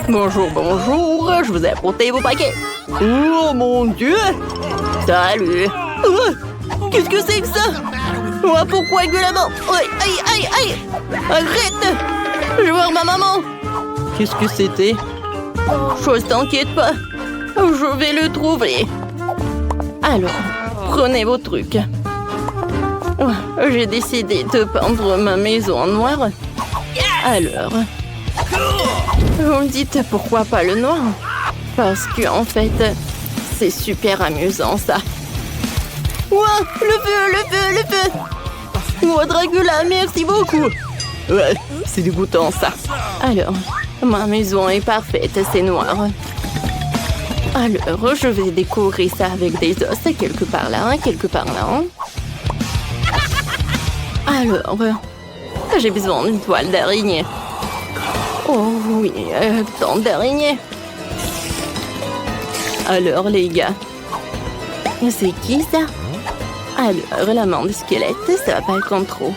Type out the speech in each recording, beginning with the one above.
Bonjour, bonjour, je vous ai apporté vos paquets. Oh mon Dieu! Salut! Qu'est-ce que c'est que ça? Pourquoi violemment? Aïe, aïe, aïe, aïe! Arrête! Je veux voir ma maman! Qu'est-ce que c'était? Chose, t'inquiète pas. Je vais le trouver. Alors, prenez vos trucs. J'ai décidé de peindre ma maison en noir. Alors, vous me dites pourquoi pas le noir? Parce que en fait, c'est super amusant ça. Ouah, le feu, le feu, le feu! Oh, Dracula, merci beaucoup! Ouais, c'est dégoûtant ça. Alors, ma maison est parfaite, c'est noir. Alors, je vais décorer ça avec des os, quelque part là, quelque part là. Alors, j'ai besoin d'une toile d'araignée. Oh oui, tant d'araignées. Alors, les gars, c'est qui ça? Alors, la main de squelette, ça va pas être en trop.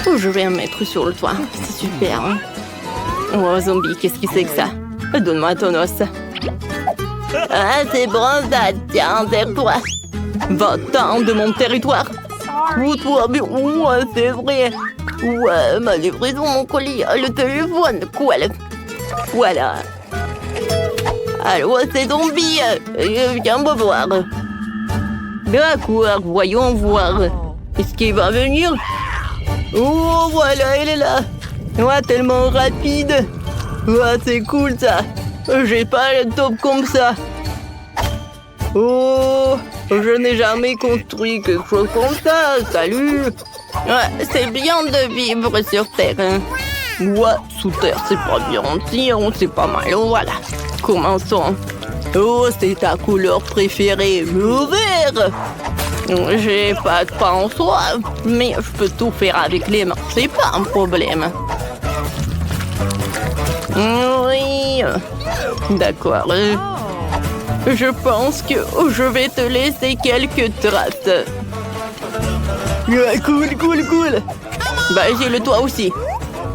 Oh, je vais en mettre sur le toit, c'est super. Hein? Oh, zombie, qu'est-ce que c'est que ça? Donne-moi ton os. Ah, c'est bronzade, tiens, serre-toi. Va-t'en de mon territoire. Oh, toi, mais ouais, c'est vrai. Ouais, ma livraison, mon colis, le téléphone, quoi, voilà. Allô, c'est zombie, viens me voir. D'accord, voyons voir. Est-ce qu'il va venir? Oh, voilà, elle est là. Ouais, tellement rapide. Ouais, c'est cool, ça. J'ai pas le top comme ça. Oh, je n'ai jamais construit quelque chose comme ça. Salut. Ouais, c'est bien de vivre sur Terre. Hein. Ouais, sous terre, c'est pas bien. Si, c'est pas mal. Voilà. Commençons. Oh, c'est ta couleur préférée, le vert. J'ai pas de pain en soi, mais je peux tout faire avec les mains. C'est pas un problème. Oui. D'accord. Je pense que je vais te laisser quelques traces. Cool, cool, cool. Bah, j'ai le toit aussi.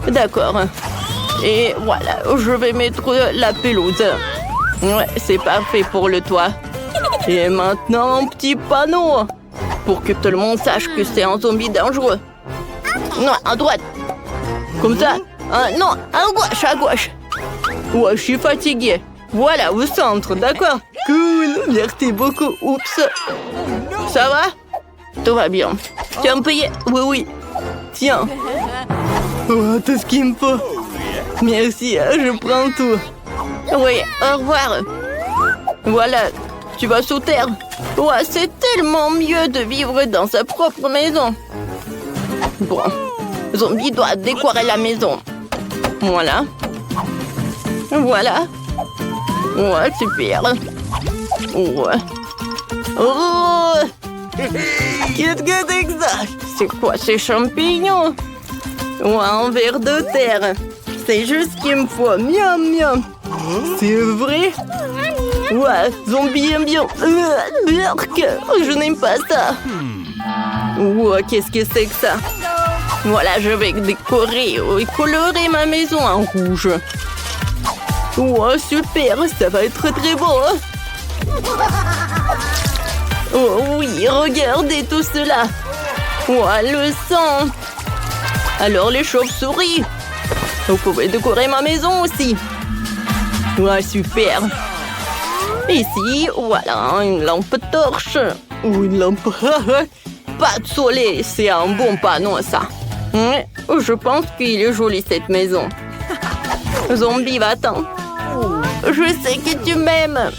D'accord. Et voilà, je vais mettre la pelouse. Ouais, c'est parfait pour le toit. Et maintenant, un petit panneau. Pour que tout le monde sache que c'est un zombie dangereux. Non, à droite. Comme ça. Non, à gauche, à gauche. Ouais, je suis fatiguée. Voilà, au centre, d'accord. Cool, merci beaucoup. Oups. Ça va? Tout va bien. Tu vas me payer? Oui, oui. Tiens. Oh, tout ce qu'il me faut. Merci, je prends tout. Oui, au revoir. Voilà, tu vas sous terre. Ouais, c'est tellement mieux de vivre dans sa propre maison. Bon, zombie doit décorer la maison. Voilà. Voilà. Ouais, super. Ouais. Oh! Qu'est-ce que c'est que ça? C'est quoi ces champignons? Ouais, un ver de terre. C'est juste ce qu'il me faut. Miam, miam. C'est vrai? Ouais, zombie aime bien. Je n'aime pas ça. Ouais, qu'est-ce que c'est que ça? Voilà, je vais décorer et colorer ma maison en rouge. Ouais, super, ça va être très beau. Oh oui, regardez tout cela. Ouais, le sang. Alors les chauves-souris. Vous pouvez décorer ma maison aussi. Ouais, super. Ici, voilà, une lampe torche. Ou une lampe... Pas de soleil, c'est un bon panneau, ça. Je pense qu'il est joli, cette maison. Zombie, va-t'en. Je sais que tu m'aimes.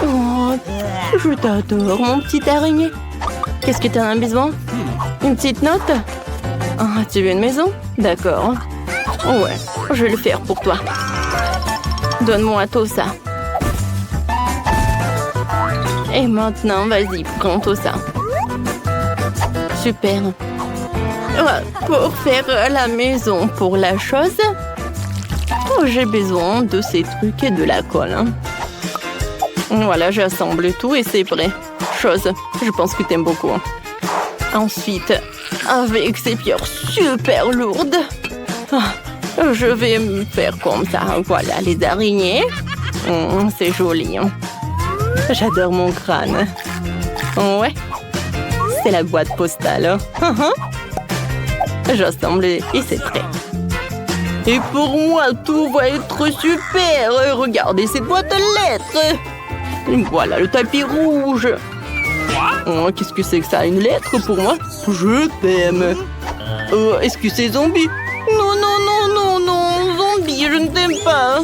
Oh, je t'adore, mon petit araignée. Qu'est-ce que tu en as besoin? Une petite note? Ah, tu veux une maison? D'accord. Ouais, je vais le faire pour toi. Donne-moi tout ça. Et maintenant, vas-y, prends tout ça. Super. Pour faire la maison pour la chose, j'ai besoin de ces trucs et de la colle. Hein. Voilà, j'assemble tout et c'est prêt. Chose, je pense que t'aimes beaucoup. Ensuite, avec ces pierres super lourdes, Je vais me faire comme ça. Voilà, les araignées. C'est joli. J'adore mon crâne. Ouais. C'est la boîte postale. J'assemble et c'est prêt. Et pour moi, tout va être super. Regardez cette boîte à lettres. Voilà le tapis rouge. Oh, qu'est-ce que c'est que ça? Une lettre pour moi? Je t'aime. Est-ce que c'est zombie? Non, non, non, non, non. Zombie, je ne t'aime pas.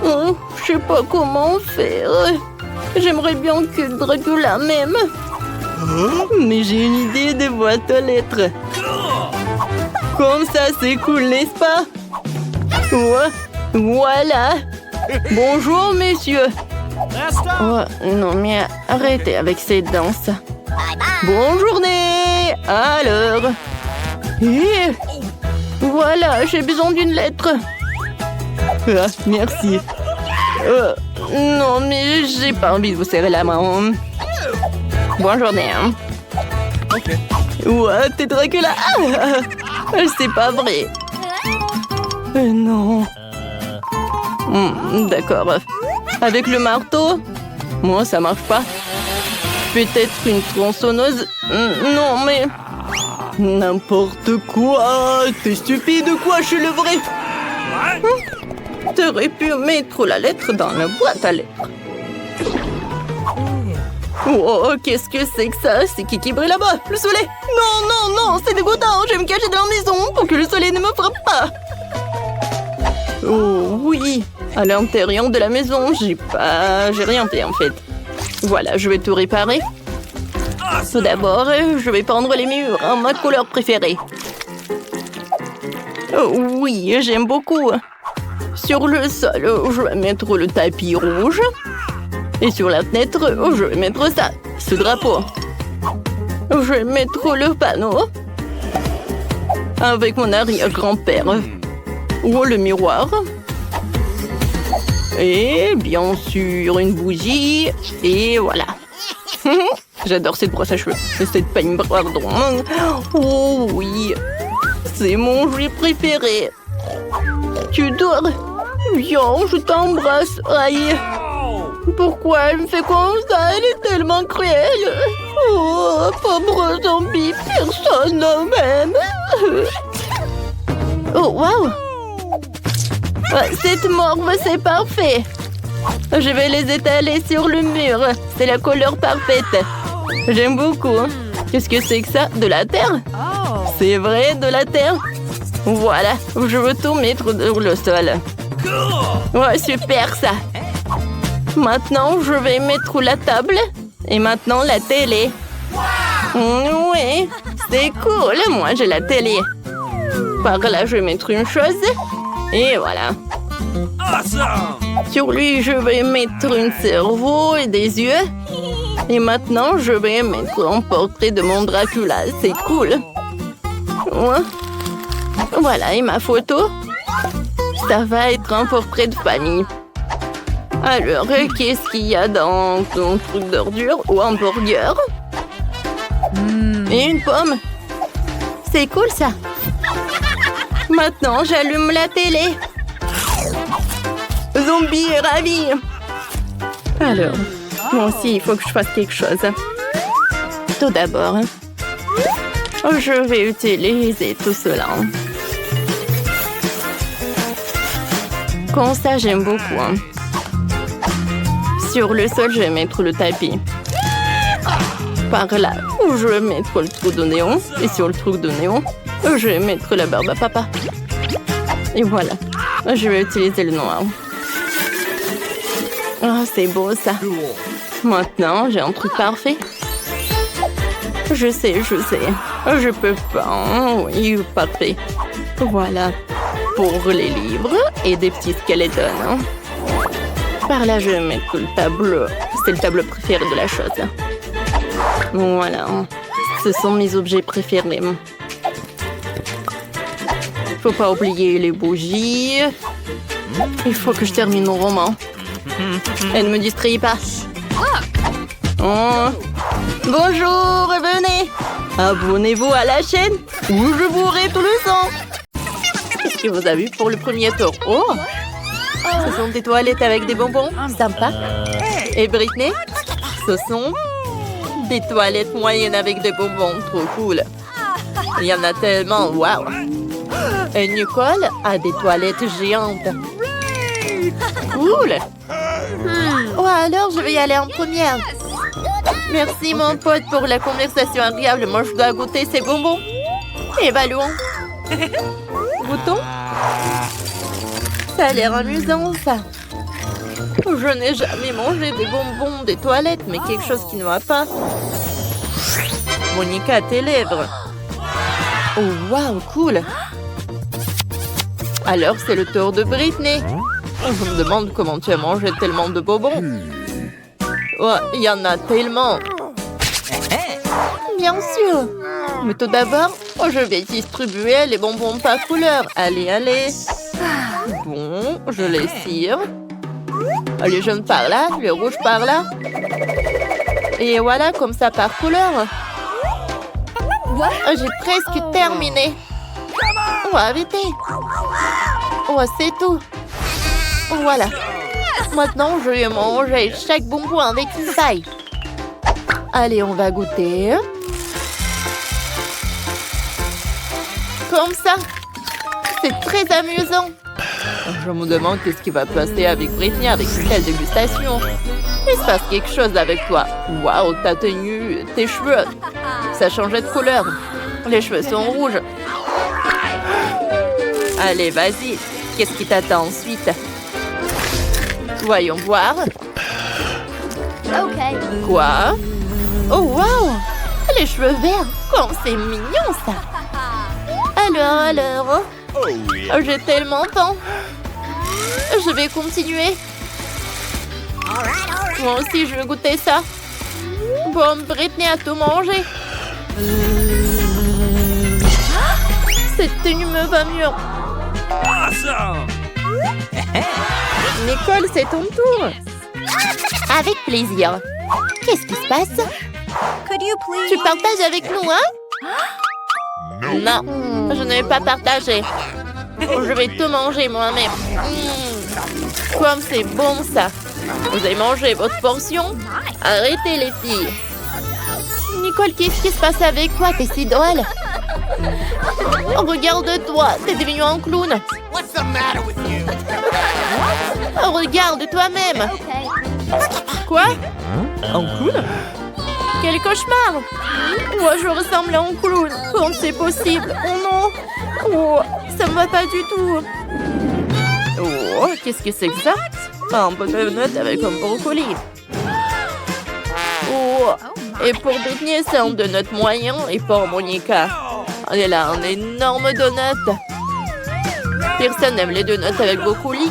Je sais pas comment faire. J'aimerais bien que Dracula m'aime. Mais j'ai une idée de boîte aux lettres. Comme ça, c'est cool, n'est-ce pas? Ouais. Voilà. Bonjour, messieurs. Oh, non, mais arrêtez avec ces danses. Bonne journée. Alors. Et voilà, j'ai besoin d'une lettre. Ah, merci. Non, mais j'ai pas envie de vous serrer la main. Bonne journée. Ouais, t'es Dracula. C'est pas vrai. Non. D'accord. Avec le marteau? Moi, ça marche pas. Peut-être une tronçonneuse? Non, mais... N'importe quoi. T'es stupide ou quoi? Je suis le vrai. T'aurais pu mettre la lettre dans la boîte à lettres. Oh, qu'est-ce que c'est que ça? C'est qui brille là-bas? Le soleil? Non, non, non, c'est dégoûtant. Je vais me cacher dans la maison pour que le soleil ne me frappe pas. Oh, oui. À l'intérieur de la maison, j'ai rien fait en fait. Voilà, je vais tout réparer. Tout d'abord, je vais peindre les murs en ma couleur préférée. Oh, oui, j'aime beaucoup. Sur le sol, je vais mettre le tapis rouge. Et sur la fenêtre, je vais mettre ça, ce drapeau. Je vais mettre le panneau. Avec mon arrière-grand-père. Ou le miroir. Et bien sûr, une bougie. Et voilà. J'adore cette brosse à cheveux. Et cette peigne, pardon. Oh oui. C'est mon jouet préféré. Tu dors? Viens, je t'embrasse. Aïe. Pourquoi elle me fait comme ça? Elle est tellement cruelle. Oh, pauvre zombie. Personne ne m'aime. Oh, waouh. Cette morve, c'est parfait. Je vais les étaler sur le mur. C'est la couleur parfaite. J'aime beaucoup. Qu'est-ce que c'est que ça? De la terre? C'est vrai, de la terre? Voilà, je veux tout mettre sur le sol. Ouais, super ça. Maintenant, je vais mettre la table. Et maintenant, la télé. Oui, c'est cool. Moi, j'ai la télé. Par là, je vais mettre une chose. Et voilà. Sur lui, je vais mettre un cerveau et des yeux. Et maintenant, je vais mettre un portrait de mon Dracula. C'est cool. Ouais. Voilà, et ma photo. Ça va être un portrait de famille. Alors, qu'est-ce qu'il y a dans ton truc d'ordure ou un burger? Et une pomme. C'est cool, ça. Maintenant, j'allume la télé. Zombie est ravi. Alors, moi aussi, il faut que je fasse quelque chose. Tout d'abord, je vais utiliser tout cela. Comme ça, j'aime beaucoup. Sur le sol, je vais mettre le tapis. Par là, je vais mettre le trou de néon. Et sur le trou de néon, je vais mettre la barbe à papa. Et voilà. Je vais utiliser le noir. Oh, c'est beau ça. Maintenant, j'ai un truc parfait. Je sais. Je peux pas. Oui, parfait. Voilà. Pour les livres et des petits skeletons. Par là, je vais mettre le tableau. C'est le tableau préféré de la chose. Voilà. Ce sont mes objets préférés. Faut pas oublier les bougies. Il faut que je termine mon roman. Elle ne me distrait pas. Oh. Bonjour, venez. Abonnez-vous à la chaîne ou je bourrai tout le sang. Qu'est-ce que vous avez vu pour le premier tour? Oh! Ce sont des toilettes avec des bonbons. Sympa. Et Britney? Ce sont des toilettes moyennes avec des bonbons. Trop cool. Il y en a tellement. Wow! Et Nicole a des toilettes géantes. Cool! Oh, alors je vais y aller en première. Merci mon pote pour la conversation agréable. Moi je dois goûter ces bonbons. Évaluons. Goûtons. Ça a l'air amusant ça. Je n'ai jamais mangé des bonbons des toilettes, mais quelque chose qui ne va pas. Monica, tes lèvres. Oh wow, cool. Alors c'est le tour de Britney. Je me demande comment tu as mangé tellement de bonbons. Oh, il y en a tellement. Bien sûr. Mais tout d'abord, je vais distribuer les bonbons par couleur. Allez, allez. Bon, je les cire. Le jaune par là, le rouge par là. Et voilà, comme ça par couleur. J'ai presque terminé. Oh, arrêtez. Oh, c'est tout. Voilà. Maintenant, je vais manger chaque bonbon avec une paille. Allez, on va goûter. Comme ça. C'est très amusant. Je me demande qu'est-ce qui va passer avec Britney avec une telle dégustation. Il se passe quelque chose avec toi. Waouh, ta tenue, tes cheveux. Ça changeait de couleur. Les cheveux sont rouges. Allez, vas-y. Qu'est-ce qui t'attend ensuite? Voyons voir. Quoi? Oh, waouh! Les cheveux verts. Comme c'est mignon, ça. Alors. J'ai tellement faim. Je vais continuer. Moi aussi, je veux goûter ça. Bon, Britney a tout mangé. Cette tenue me va mieux. Nicole, c'est ton tour. Avec plaisir. Qu'est-ce qui se passe? Tu partages avec nous, hein? Non, je ne vais pas partager. Je vais tout manger moi-même. Comme c'est bon ça. Vous avez mangé votre portion? Arrêtez les filles. Nicole, qu'est-ce qui se passe avec toi? T'es si drôle. Regarde-toi, t'es devenu un clown. Regarde toi-même. Quoi? Un clown? Quel cauchemar! Moi, je ressemble à un clown. Comment c'est possible? Oh non! Oh, ça me va pas du tout. Oh, qu'est-ce que c'est que ça? Un donut avec un brocoli. Oh, et pour Britney, c'est un donut moyen. Et pour Monica, elle a un énorme donut. Personne n'aime les donuts avec brocoli.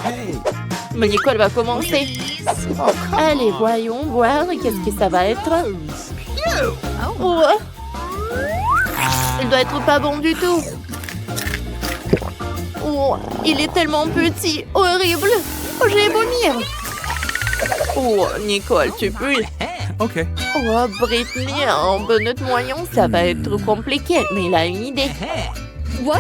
Mais Nicole va commencer. Allez, voyons voir qu'est-ce que ça va être. Oh. Il doit être pas bon du tout. Oh, il est tellement petit. Horrible. Oh, je vais vomir. Oh, Nicole, tu pues. Ok. Oh, Britney, un donut moyen, ça va être compliqué. Mais il a une idée. What?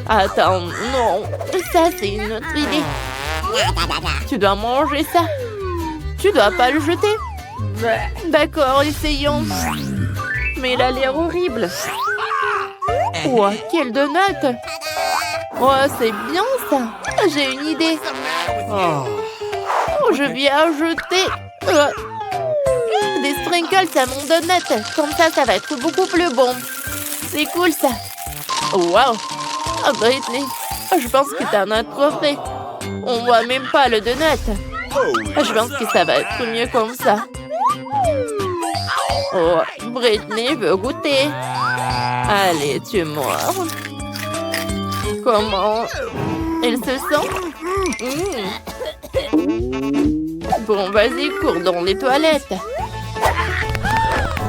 Attends, non. Ça, c'est une autre idée. Tu dois manger ça. Tu dois pas le jeter. D'accord, essayons. Mais il a l'air horrible. Oh, quel donut. Oh, c'est bien ça. J'ai une idée. Oh, je vais ajouter des sprinkles à mon donut. Comme ça va être beaucoup plus bon. C'est cool ça. Oh, wow. Oh, Britney, je pense que t'en as trop fait. On voit même pas le donut. Je pense que ça va être mieux comme ça. Oh, Britney veut goûter. Allez, tu mords. Comment elle se sent? Bon, vas-y, cours dans les toilettes.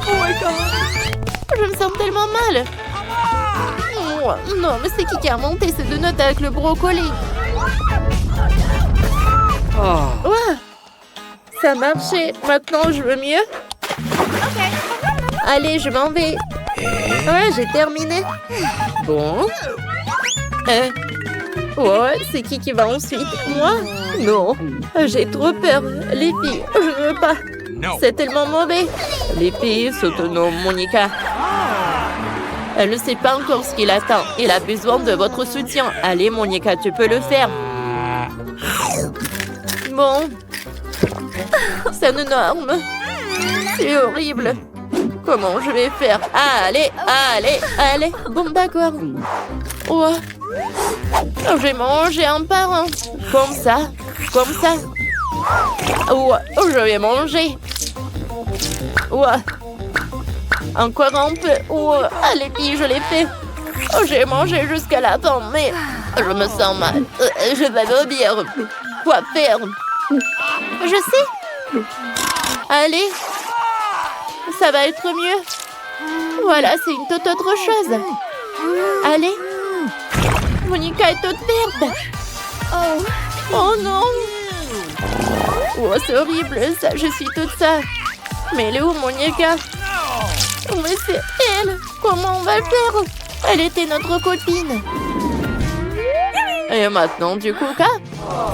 Oh my God. Je me sens tellement mal. Oh, non, mais c'est qui a monté ce donut avec le brocoli? Oh. Ouais. Ça marchait. Maintenant, je veux mieux. Allez, je m'en vais. Ouais, j'ai terminé. Bon. Oh, c'est qui va ensuite? Moi? Non, j'ai trop peur. Les filles, je ne veux pas. C'est tellement mauvais. Les filles s'autonoment, Monica. Elle ne sait pas encore ce qu'il attend. Il a besoin de votre soutien. Allez, Monica, tu peux le faire. Bon. C'est énorme. C'est horrible. Comment je vais faire? Allez. Bon, d'accord. Oh. Je vais manger un par un. Comme ça. Oh, je vais manger. Oh. Encore un peu. Oh, allez, filles, je l'ai fait. Oh, j'ai mangé jusqu'à la fin, mais je me sens mal. Je vais vomir. Quoi faire? Je sais. Allez. Ça va être mieux. Voilà, c'est une toute autre chose. Allez. Monica est toute verte. Oh non. Oh, c'est horrible, ça. Je suis toute ça. Mais elle est où, Monica? Mais c'est elle. Comment on va faire? Elle était notre copine. Et maintenant, du coca?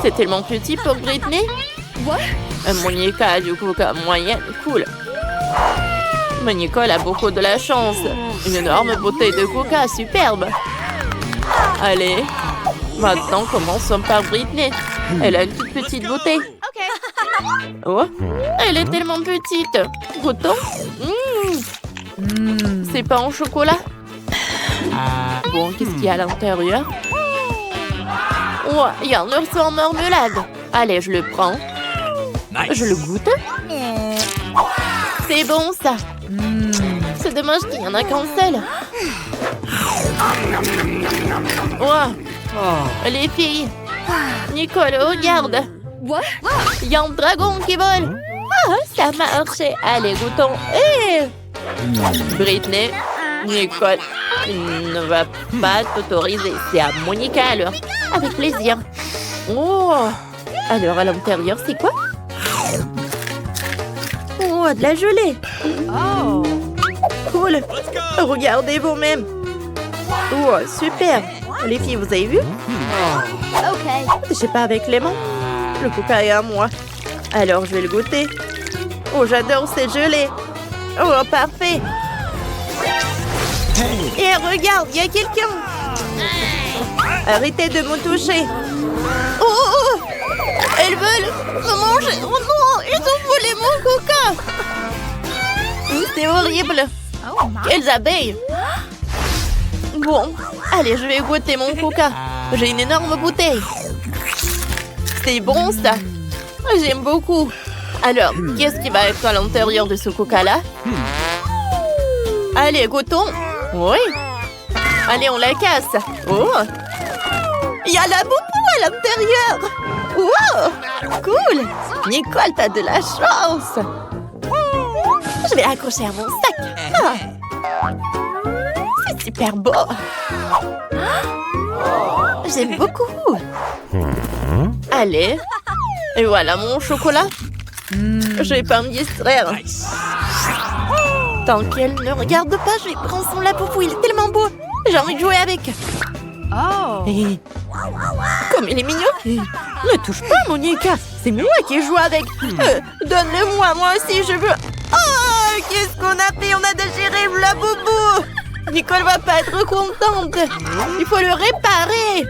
C'est tellement petit pour Britney. Monica a du coca moyenne. Cool. Mais Nicole a beaucoup de la chance. Une énorme bouteille de coca, superbe. Allez, maintenant commençons par Britney. Elle a une toute petite bouteille. Oh, elle est tellement petite. Goûtons. C'est pas en chocolat. Bon, qu'est-ce qu'il y a à l'intérieur? Oh, il y a un ours en marmelade. Allez, je le prends. Je le goûte. C'est bon, ça. C'est dommage qu'il n'y en a qu'un seul. Oh, les filles. Nicole, regarde. Il y a un dragon qui vole. Ah, ça marche. Allez, goûtons. Britney, Nicole ne va pas t'autoriser. C'est à Monica alors. Avec plaisir. Oh. Alors, à l'intérieur, c'est quoi? Oh, de la gelée. Oh. Cool. Regardez vous-même. Oh, super. Les filles, vous avez vu? Je sais pas avec lemon. Le coca est à moi. Alors, je vais le goûter. Oh, j'adore ces gelées. Oh, parfait. Et regarde, il y a quelqu'un. Arrêtez de me toucher. Oh, elles veulent me manger. Oh non, ils ont volé mon coca. C'est horrible. Quelles abeilles. Bon, allez, je vais goûter mon coca. J'ai une énorme bouteille. C'est bon, ça. J'aime beaucoup. Alors, qu'est-ce qui va être à l'intérieur de ce coca-là? Allez, goûtons. Oui. Allez, on la casse. Oh. Il y a la boubou à l'intérieur. Wow. Cool. Nicole, t'as de la chance. Je vais l'accrocher à mon sac. C'est super beau. J'aime beaucoup. Allez. Et voilà mon chocolat. Je vais pas me distraire. Tant qu'elle ne regarde pas, je vais prendre son lapoupou. Il est tellement beau. J'ai envie de jouer avec. Et... comme il est mignon. Ne touche pas, Monica. C'est moi qui joue avec. Donne-le-moi, moi aussi, je veux. Oh, qu'est-ce qu'on a fait? On a déchiré la boubou. Nicole va pas être contente. Il faut le réparer.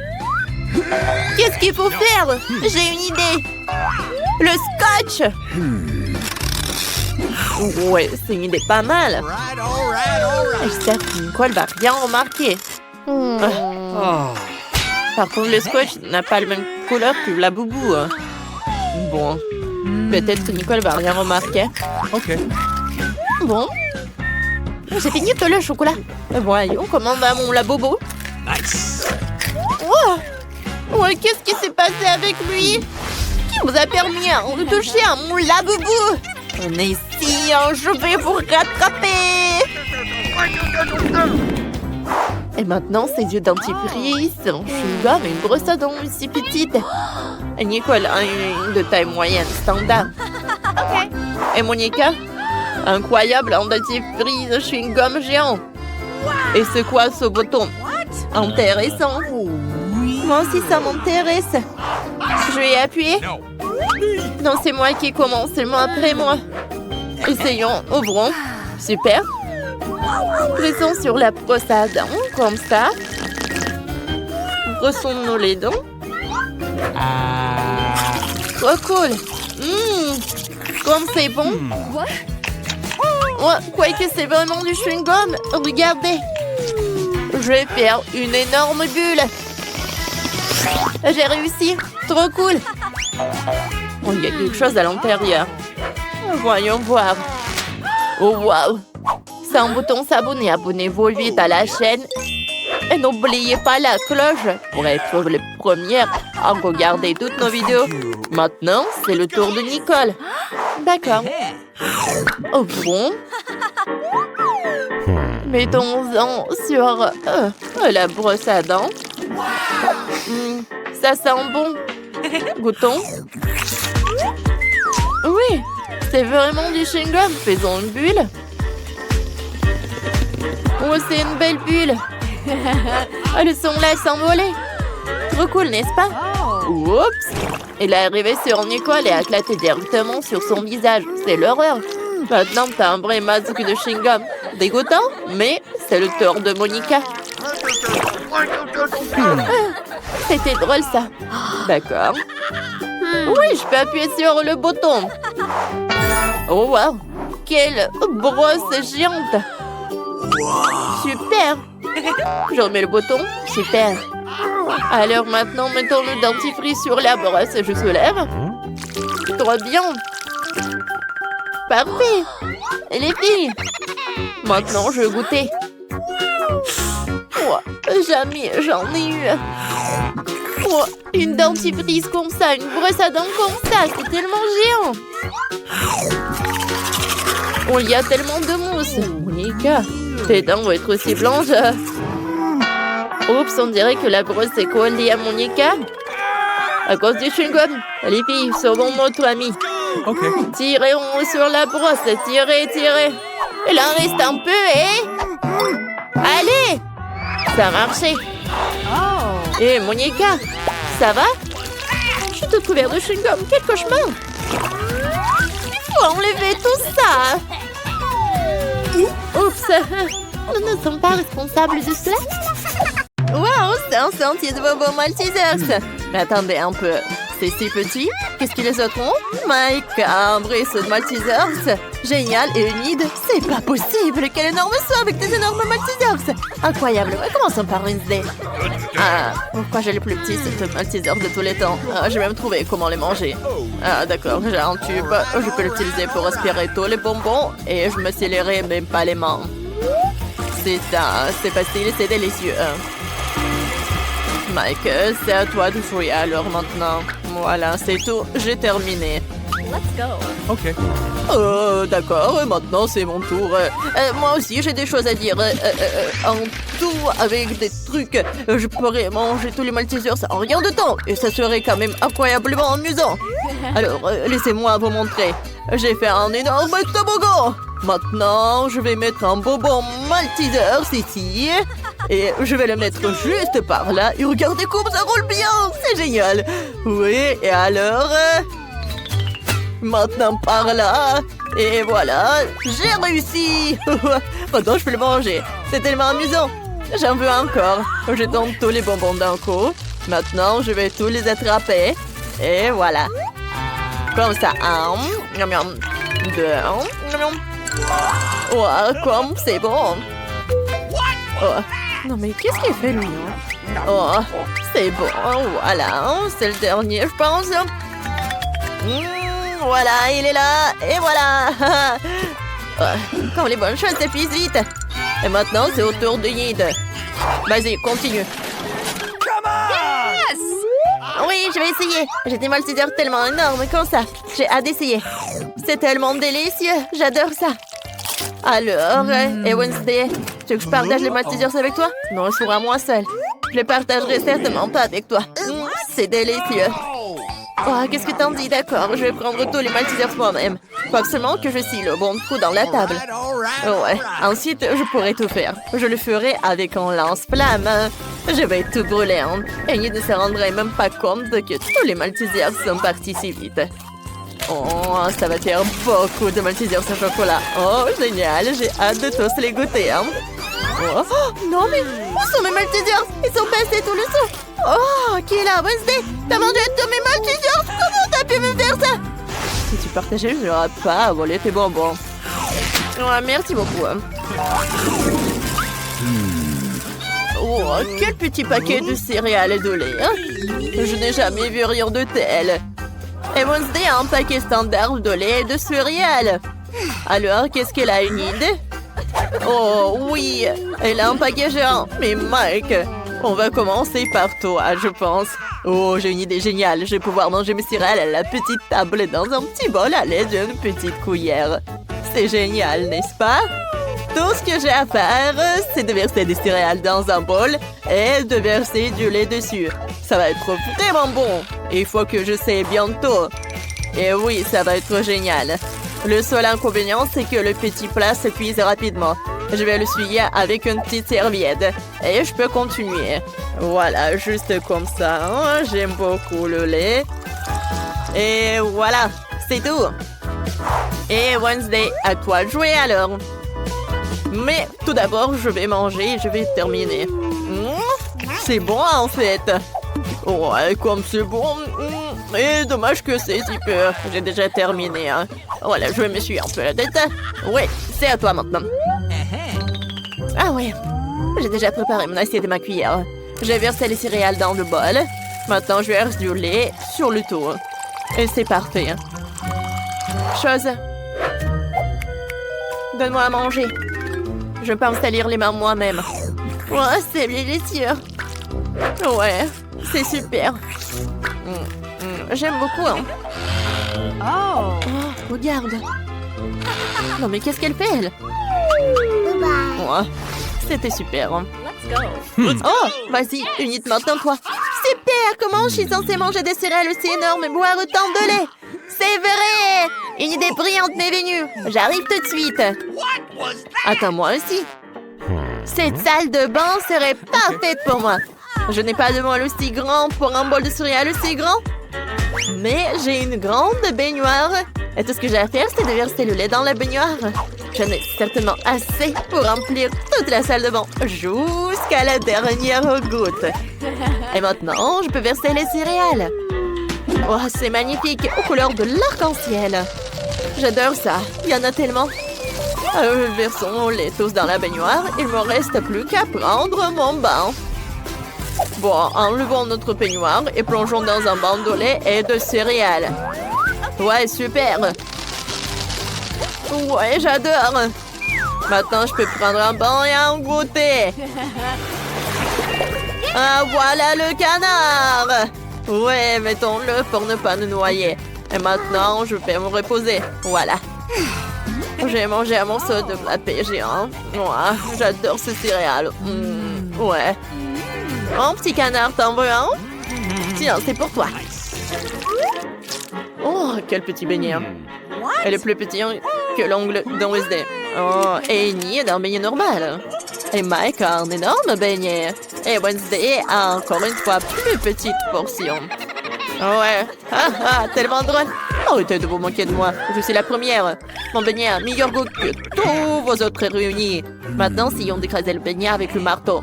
Qu'est-ce qu'il faut faire? J'ai une idée. Le scotch. Ouais, c'est une idée pas mal. J'espère que Nicole va rien remarquer. Par contre, le scotch n'a pas la même couleur que la boubou. Bon, peut-être que Nicole va rien remarquer. Ok. Bon. J'ai fini tout le chocolat. Voyons comment va mon labobo. Nice. Ouais, qu'est-ce qui s'est passé avec lui? Qui vous a permis de toucher à mon labobo? On est ici, je vais vous rattraper. Et maintenant, ses yeux dentifrice, un chewing-gum et une brosse à dents aussi petite. Et Nicole a une de taille moyenne standard. Ok. Et Monica? Incroyable, un dentifrice, chewing-gum géant. Et c'est quoi ce bouton? Intéressant. Moi aussi, ça m'intéresse. Je vais appuyer. Non, c'est moi qui commence, seulement après moi. Essayons, ouvrons. Super. Pressons sur la brosse à dents, comme ça. Brossons-nous les dents. Trop cool. Comme c'est bon. Quoi que c'est vraiment du chewing-gum. Regardez. Je vais faire une énorme bulle. J'ai réussi. Trop cool. Oh, il y a quelque chose à l'intérieur. Voyons voir. Oh, waouh. C'est un bouton s'abonner. Abonnez-vous vite à la chaîne. Et n'oubliez pas la cloche pour être les premières à regarder toutes nos vidéos. Maintenant, c'est le tour de Nicole. D'accord. Ouvrons. Mettons-en sur la brosse à dents. Ça sent bon. Goûtons. Oui, c'est vraiment du chewing-gum. Faisons une bulle. Oh, c'est une belle bulle. Elles sont là s'envoler. Trop cool, n'est-ce pas? Oups. Elle est arrivée sur Nicole et a éclaté directement sur son visage. C'est l'horreur. Maintenant, t'as un vrai masque de chewing-gum. Dégoûtant, mais c'est le tour de Monica. C'était drôle, ça. D'accord. Oui, je peux appuyer sur le bouton. Oh, wow. Quelle brosse géante. Super. Je remets le bouton. Super. Alors maintenant, mettons le dentifrice sur la brosse. Je soulève. Trop bien. Parfait. Et les filles. Maintenant, je vais goûter. Oh, jamais j'en ai eu. Oh, une dentifrice comme ça, une brosse à dents comme ça. C'est tellement géant. Oh, il y a tellement de mousse. Monica, tes dents vont être aussi blanches. Oups, on dirait que la brosse est collée à Monica. À cause du chewing-gum. Les filles, sauvons notre ami. Okay. Tirez sur la brosse. Tirez, tirez. Il en reste un peu, Allez! Ça a marché. Et Monica, ça va? Je suis toute couverte de chewing-gum. Quel cauchemar! Faut enlever tout ça. Oups! Nous ne sommes pas responsables de cela. Waouh, c'est un sentier de bonbons Maltesers. Mais attendez un peu. C'est si petit. Qu'est-ce qu'ils les autres ont? Mike, un ruisseau de Maltesers. Génial et humide. C'est pas possible. Quel énorme saut avec des énormes Maltesers. Incroyable. Commençons par Wednesday. Ah, pourquoi j'ai les plus petits, cette Maltesers de tous les temps? J'ai même trouvé comment les manger. Ah, d'accord, j'ai un tube. Je peux l'utiliser pour aspirer tous les bonbons et je me scillerai même pas les mains. C'est ça, c'est facile, c'est délicieux. Mike, c'est à toi de jouer alors maintenant. Voilà, c'est tout, j'ai terminé. Let's go. Ok. D'accord, maintenant c'est mon tour. Moi aussi j'ai des choses à dire. En tout, avec des trucs, je pourrais manger tous les Maltesers en rien de temps. Et ça serait quand même incroyablement amusant. Alors, laissez-moi vous montrer. J'ai fait un énorme toboggan. Maintenant, je vais mettre un bonbon Maltesers ici. Et je vais le mettre juste par là. Et regardez comme ça roule bien. C'est génial. Oui, et alors... Maintenant par là. Et voilà, j'ai réussi. Maintenant je peux le manger. C'est tellement amusant. J'en veux encore. Je donne tous les bonbons d'un coup. Maintenant je vais tous les attraper. Et voilà. Comme ça. Un. Miam, miam. Deux. Miam, miam. Oh, comme c'est bon. Oh. Non mais qu'est-ce qu'il fait lui? Oh, c'est bon. Voilà, c'est le dernier je pense. Voilà, il est là, et voilà. Quand les bonnes choses s'épuisent vite. Et maintenant, c'est au tour de Yid. Vas-y, continue. Yes! Oui, je vais essayer. J'ai des Maltesers tellement énormes comme ça. J'ai hâte d'essayer. C'est tellement délicieux. J'adore ça. Alors, et Wednesday, tu veux que je partage les Maltesers avec toi? Non, je serai moi seule. Je les partagerai certainement pas avec toi. C'est délicieux. Oh, qu'est-ce que t'en dis? D'accord, je vais prendre tous les Maltesers moi-même. Faut absolument que je scie le bon coup dans la table. Ouais, ensuite, je pourrai tout faire. Je le ferai avec un lance-flamme. Je vais tout brûler. Amy ne se rendrait même pas compte que tous les Maltesers sont partis si vite. Oh, ça va faire beaucoup de Maltesers au chocolat. Oh, génial, j'ai hâte de tous les goûter. Oh, non, mais où sont mes Maltesers? Ils sont passés tout le sang. Oh, qui est là? Wednesday, t'as mangé tous mes Maltesers? Comment t'as pu me faire ça? Si tu partageais, je n'aurais pas volé tes bonbons. Ouais, merci beaucoup. Oh, quel petit paquet de céréales et de lait. Je n'ai jamais vu rien de tel. Et Wednesday a un paquet standard de lait et de céréales. Alors, qu'est-ce qu'elle a une idée? Oh, oui, elle a un paquet géant. Mais Mike, on va commencer par toi, je pense. Oh, j'ai une idée géniale. Je vais pouvoir manger mes céréales à la petite table dans un petit bol à l'aide d'une petite cuillère. C'est génial, n'est-ce pas? Tout ce que j'ai à faire, c'est de verser des céréales dans un bol et de verser du lait dessus. Ça va être vraiment bon. Il faut que je sais bientôt. Et oui, ça va être génial. Le seul inconvénient, c'est que le petit plat se cuise rapidement. Je vais le essuyer avec une petite serviette. Et je peux continuer. Voilà, juste comme ça. J'aime beaucoup le lait. Et voilà, c'est tout. Et Wednesday, à toi de jouer alors. Mais tout d'abord, je vais manger et je vais terminer. C'est bon en fait. Ouais, comme c'est bon. Et dommage que c'est si peu. J'ai déjà terminé. Voilà, je vais m'essuyer un peu la tête. Ouais, c'est à toi maintenant. Ah ouais, j'ai déjà préparé mon assiette et ma cuillère. J'ai versé les céréales dans le bol. Maintenant, je verse du lait sur le tout. Et c'est parfait. Chose. Donne-moi à manger. Je peux me salir les mains moi-même. Oh, c'est délicieux. Ouais, c'est super. J'aime beaucoup. Oh, regarde. Non, mais qu'est-ce qu'elle fait, elle? Ouais, c'était super. Oh, vas-y, unite maintenant, toi. Super, comment je suis censée manger des céréales aussi énormes et boire autant de lait? C'est vrai! Une idée brillante m'est venue. J'arrive tout de suite. Attends, moi aussi. Cette salle de bain serait parfaite pour moi. Je n'ai pas de moelle aussi grand pour un bol de céréales aussi grand. Mais j'ai une grande baignoire. Et tout ce que j'ai à faire, c'est de verser le lait dans la baignoire. J'en ai certainement assez pour remplir toute la salle de bain jusqu'à la dernière goutte. Et maintenant, je peux verser les céréales. Oh, c'est magnifique, aux couleurs de l'arc-en-ciel. J'adore ça, il y en a tellement. Versons les tous dans la baignoire. Il ne me reste plus qu'à prendre mon bain. Bon, enlevons notre peignoir et plongeons dans un bain de lait et de céréales. Ouais, super. Ouais, j'adore. Maintenant, je peux prendre un bain et un goûter. Ah, voilà le canard. Ouais, mettons-le pour ne pas nous noyer. Et maintenant, je vais me reposer. Voilà. J'ai mangé un morceau de pâté géant. Ouais, j'adore ce céréales. Ouais. Oh, petit canard, t'en veux un? Tiens, c'est pour toi. Oh, quel petit beignet. Elle est plus petit que l'ongle de Wednesday. Oh, et Annie est un beignet normal. Et Mike a un énorme beignet. Et Wednesday a encore une fois plus petite portion. Ouais, tellement drôle. Arrêtez de vous moquer de moi. Je suis la première. Mon beignet a meilleur goût que tous vos autres réunis. Maintenant, si on d'écraser le beignet avec le marteau.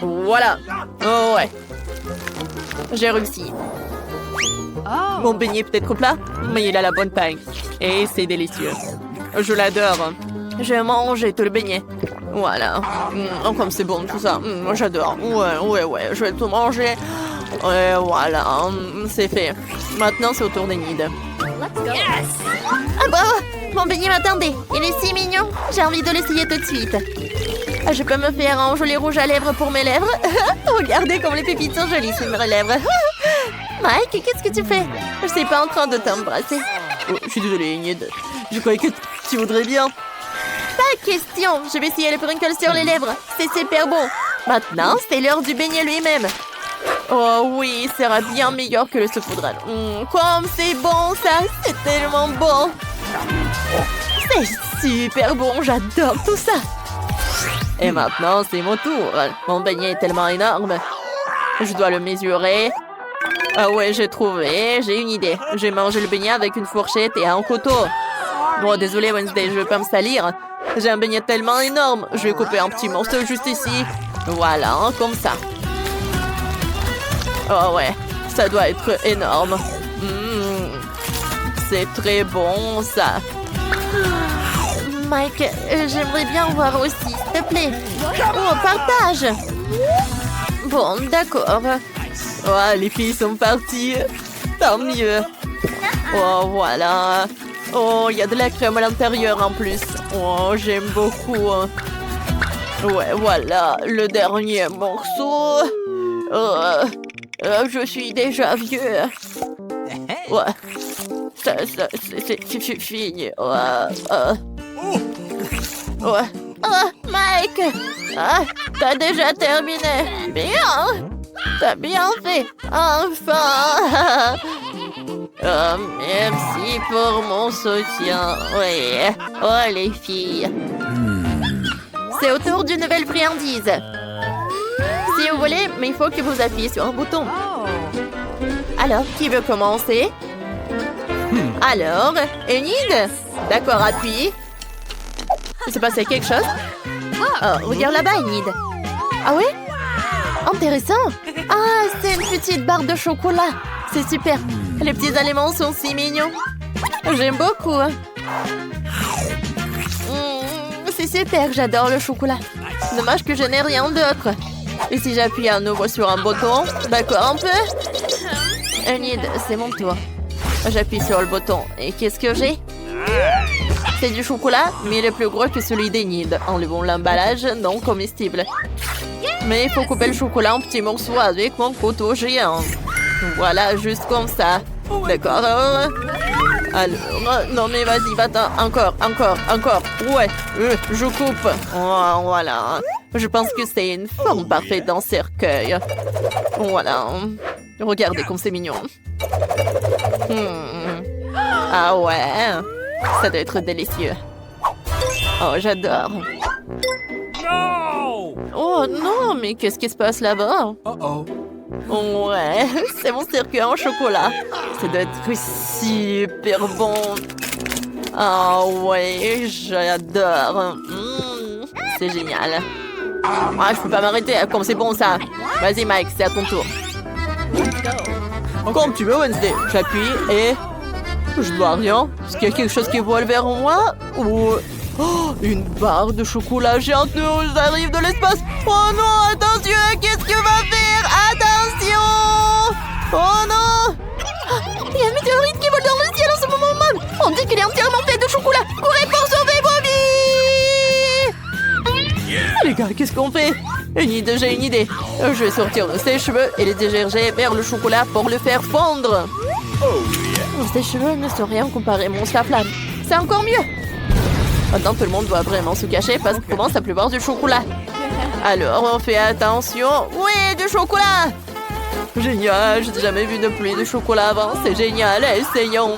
Voilà. Oh ouais. J'ai réussi. Mon beignet peut-être plat, mais il a la bonne taille. Et c'est délicieux. Je l'adore. Je vais manger tout le beignet. Voilà. Oh, comme c'est bon tout ça. J'adore. Ouais. Je vais tout manger. Et voilà. C'est fait. Maintenant, c'est au tour d'Enid. Yes! Ah bah, mon beignet m'attendait. Il est si mignon. J'ai envie de l'essayer tout de suite. Je peux me faire un joli rouge à lèvres pour mes lèvres. Regardez comme les pépites sont jolies sur mes lèvres. Mike, qu'est-ce que tu fais? Je suis pas en train de t'embrasser. Oh, je suis désolée, Enid. Je croyais que tu voudrais bien. Pas question. Je vais essayer le sprinkle sur les lèvres. C'est super bon. Maintenant, c'est l'heure du beignet lui-même. Oh oui, ça sera bien meilleur que le saupoudrage. Comme c'est bon ça, c'est tellement bon. C'est super bon, j'adore tout ça. Et maintenant, c'est mon tour. Mon beignet est tellement énorme. Je dois le mesurer. Ah ouais, j'ai trouvé. J'ai une idée. Je vais manger le beignet avec une fourchette et un couteau. Bon, désolé Wednesday, je vais pas me salir. J'ai un beignet tellement énorme. Je vais couper un petit morceau juste ici. Voilà, comme ça. Oh ouais, ça doit être énorme. C'est très bon, ça. Mike, j'aimerais bien voir aussi, s'il te plaît. Oh, partage. Bon, d'accord. Oh, les filles sont parties. Tant mieux. Oh, voilà. Oh, il y a de la crème à l'intérieur en plus. Oh, j'aime beaucoup. Ouais, voilà, le dernier morceau. Je suis déjà vieux. Ouais. C'est fini. Ouais. Oh, Mike! Ah, t'as déjà terminé. Bien! T'as bien fait. Enfin! Oh, merci pour mon soutien. Oui. Oh, les filles. C'est au tour d'une nouvelle friandise. Si vous voulez, mais il faut que vous appuyez sur un bouton. Alors, qui veut commencer? Alors, Enid? D'accord, appuie. Il s'est passé quelque chose? Oh, regarde là-bas, Enid. Ah oui? Intéressant. Ah, c'est une petite barre de chocolat. C'est super. Les petits aliments sont si mignons. J'aime beaucoup. C'est super, j'adore le chocolat. Dommage que je n'ai rien d'autre. Et si j'appuie à nouveau sur un bouton? D'accord, un peu? Enid, c'est mon tour. J'appuie sur le bouton. Et qu'est-ce que j'ai? C'est du chocolat, mais il est plus gros que celui d'Enid. Enlevons l'emballage non comestible. Mais il faut couper le chocolat en petits morceaux avec mon couteau géant. Voilà, juste comme ça. D'accord. Alors, non mais vas-y, va-t'en. Encore. Ouais, je coupe. Oh, voilà. Je pense que c'est une forme parfaite d'un cercueil. Voilà. Regardez comme c'est mignon. Ah ouais. Ça doit être délicieux. Oh, j'adore. Oh non, mais qu'est-ce qui se passe là-bas? Ouais, c'est mon circuit en chocolat. Ça doit être super bon. Ah ouais, j'adore. C'est génial. Ah, je peux pas m'arrêter, comme c'est bon ça. Vas-y Mike, c'est à ton tour. Comme tu veux Wednesday. J'appuie et... Je dois rien. Est-ce qu'il y a quelque chose qui vole vers moi? Ou... Oh, une barre de chocolat géante nous arrive de l'espace. Oh non, attention, qu'est-ce que va faire? Attention! Oh non! Il y a un météorite qui vole dans le ciel en ce moment même. On dit qu'il est entièrement fait de chocolat. Courez pour sauver vos vies! Les gars, qu'est-ce qu'on fait? J'ai une idée. Je vais sortir de ses cheveux et les diriger vers le chocolat pour le faire fondre. Ces cheveux ne sont rien comparé à mon flamme. C'est encore mieux. Maintenant, tout le monde doit vraiment se cacher parce qu'il commence à pleuvoir du chocolat. Alors, on fait attention. Oui, du chocolat! Génial, j'ai jamais vu de pluie de chocolat avant. C'est génial, essayons.